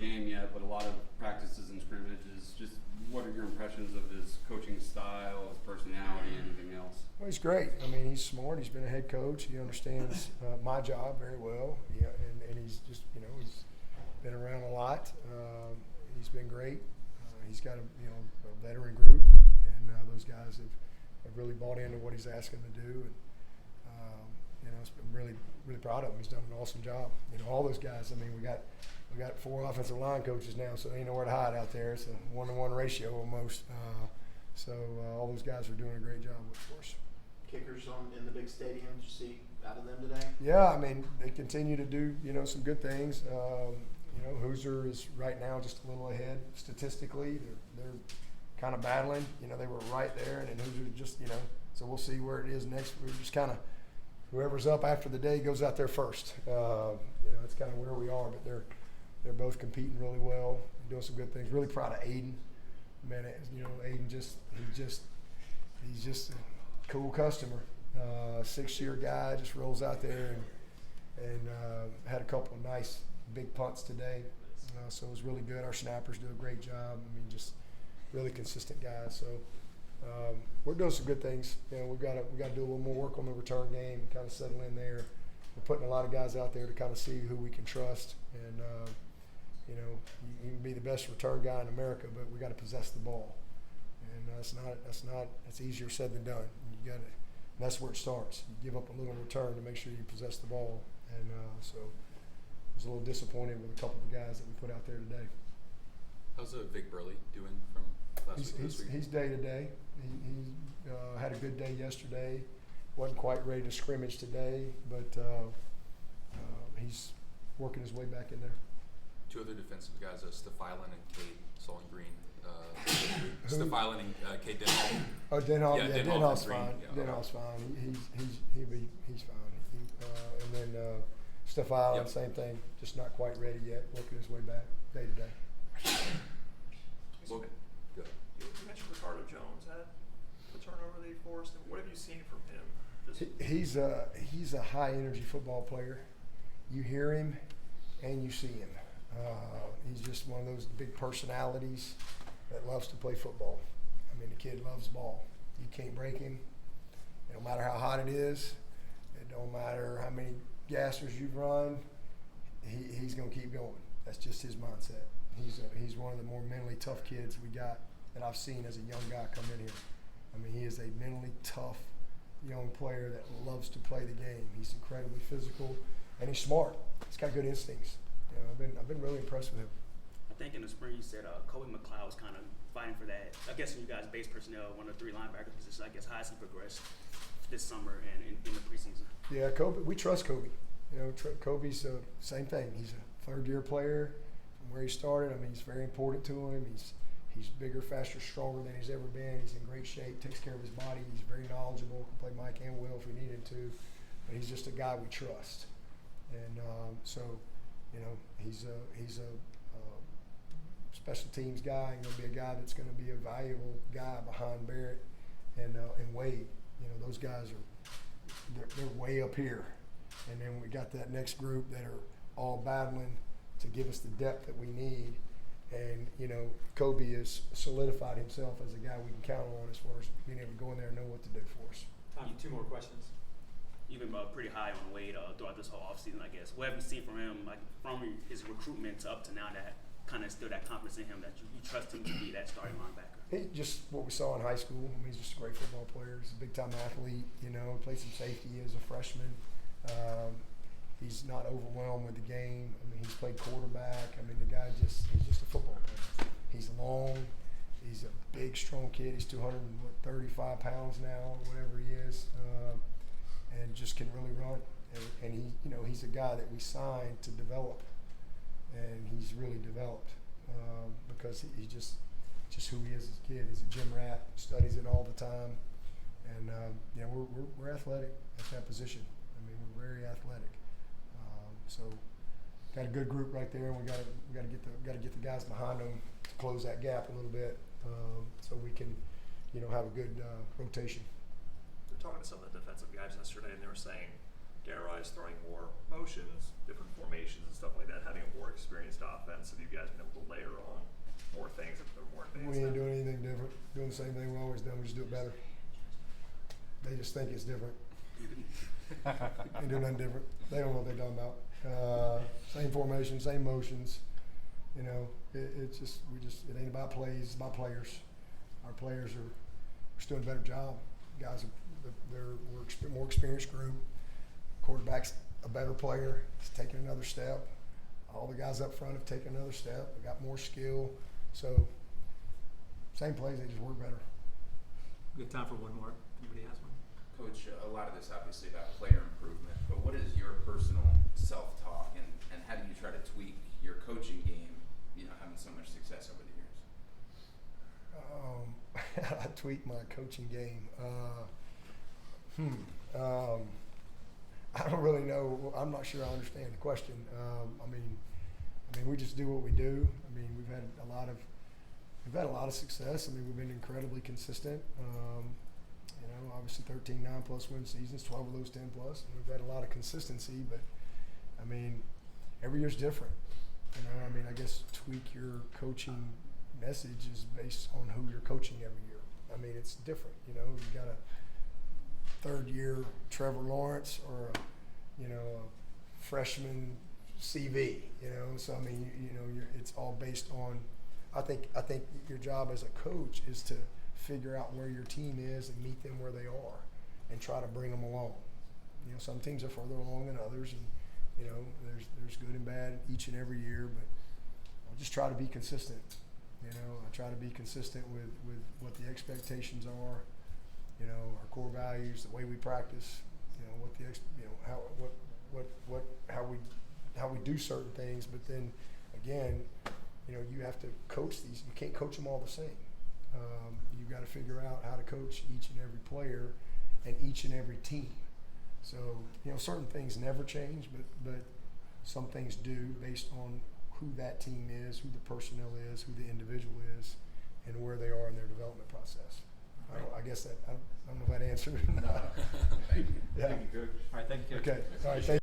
game yet, but a lot of practices and scrimmages. Just what are your impressions of his coaching style, his personality, anything else? Well, he's great. I mean, he's smart. He's been a head coach. He understands my job very well. Yeah, and he's just, he's been around a lot. He's been great. He's got a veteran group, and those guys have really bought into what he's asking to do. And it's been really proud of him. He's done an awesome job. All those guys. I mean, we got 4 offensive line coaches now, so they ain't nowhere to hide out there. It's a 1-to-1 ratio almost. So all those guys are doing a great job for us. Kickers in the big stadium, did you see out of them today? Yeah, I mean, they continue to do some good things. Hoosier is right now just a little ahead statistically. They're kind of battling. They were right there, and then Hoosier just so we'll see where it is next. We're just kind of whoever's up after the day goes out there first. That's kind of where we are, but they're both competing really well, doing some good things. Really proud of Aiden. Man, Aiden he's just a cool customer. 6-year guy, just rolls out there and had a couple of nice big punts today. So it was really good. Our snappers do a great job. I mean, just really consistent guys. So we're doing some good things. We've got to do a little more work on the return game and kind of settle in there. We're putting a lot of guys out there to kind of see who we can trust. And you can be the best return guy in America, but we got to possess the ball. And that's easier said than done. You got to. That's where it starts. You give up a little return to make sure you possess the ball. And so I was a little disappointed with a couple of the guys that we put out there today. How's Vic Burley doing from last week? He's day to day. He had a good day yesterday. Wasn't quite ready to scrimmage today, but he's working his way back in there. 2 other defensive guys, Stephilan and Cade Solon-Green. Stephilan and Cade Denhoff. Oh, Denhoff. Yeah, Denhoff's fine. Yeah, Denhoff's fine. He's fine. And then Stephilan, same thing. Just not quite ready yet. Working his way back day to day. Well, good. You mentioned Ricardo Jones had the turnover that he forced. What have you seen from him? He's a high energy football player. You hear him and you see him. He's just one of those big personalities that loves to play football. I mean, the kid loves ball. You can't break him. It don't matter how hot it is. It don't matter how many gassers you've run. He's going to keep going. That's just his mindset. He's one of the more mentally tough kids we got that I've seen as a young guy come in here. I mean, he is a mentally tough young player that loves to play the game. He's incredibly physical, and he's smart. He's got good instincts. I've been really impressed with him. I think in the spring you said Kobe McLeod was kind of fighting for that. I guess in you guys' base personnel, one of the 3 linebacker positions. I guess how has he progressed this summer and in the preseason? Yeah, Kobe. We trust Kobe. Kobe's same thing. He's a 3rd-year player from where he started. I mean, it's very important to him. He's bigger, faster, stronger than he's ever been. He's in great shape. Takes care of his body. He's very knowledgeable. Can play Mike and Will if we need him to. But he's just a guy we trust. And he's a special teams guy. He's going to be a guy that's going to be a valuable guy behind Barrett and Wade. Those guys they're way up here. And then we got that next group that are all battling to give us the depth that we need. And, Kobe has solidified himself as a guy we can count on as far as being able to go in there and know what to do for us. Time for 2 more questions. You've been pretty high on Wade throughout this whole offseason, I guess. What have you seen from him, like from his recruitment to up to now, that kind of instilled that confidence in him that you trust him to be that starting linebacker? He just what we saw in high school. I mean, he's just a great football player. He's a big-time athlete. Played some safety as a freshman. He's not overwhelmed with the game. I mean, he's played quarterback. I mean, the guy he's just a football player. He's long. He's a big, strong kid. He's 235 pounds now, or whatever he is, and just can really run. And he's a guy that we signed to develop, and he's really developed because he's just who he is as a kid. He's a gym rat, studies it all the time, and we're athletic at that position. I mean, we're very athletic. So got a good group right there, and we got to get the guys behind them to close that gap a little bit, so we can have a good rotation. We were talking to some of the defensive guys yesterday, and they were saying Garai is throwing more motions, different formations, and stuff like that, having a more experienced offense. Have you guys been advance We ain't that? doing anything different, doing the same thing we always done, we just do it better. They just think it's different. Ain't doing nothing different. They don't know what they're talking about. Same formation, same motions. You know, it's just it ain't about plays, it's about players. Our players are just doing a better job. Guys we're more experienced group. Quarterback's a better player. He's taking another step. All the guys up front have taken another step. They got more skill. So same plays, they just work better. We have time for one more. Anybody has one? Coach, a lot of this obviously about player improvement, but what is your personal self-talk and how do you try to tweak your coaching game, having so much success over the years? I tweak my coaching game. I don't really know. I'm not sure I understand the question. I mean, we just do what we do. I mean, we've had a lot of success. I mean, we've been incredibly consistent. Obviously 13 9+ win seasons, 12 of those 10+. And we've had a lot of consistency, but I mean, every year's different. I guess tweak your coaching message is based on who you're coaching every year. I mean, it's different. You got a third-year Trevor Lawrence or a freshman CV. So I mean, it's all based on. I think your job as a coach is to figure out where your team is and meet them where they are, and try to bring them along. Some teams are further along than others, and there's good and bad each and every year. But I just try to be consistent. I try to be consistent with what the expectations are. Our core values, the way we practice. How we do certain things. But then again, you have to coach these. You can't coach them all the same. You've got to figure out how to coach each and every player and each and every team. So, certain things never change, but some things do based on who that team is, who the personnel is, who the individual is, and where they are in their development process. I guess I don't know if that answered. Thank you. Yeah. Thank you, Coach. All right, thank you, Coach. Okay. All right. Thank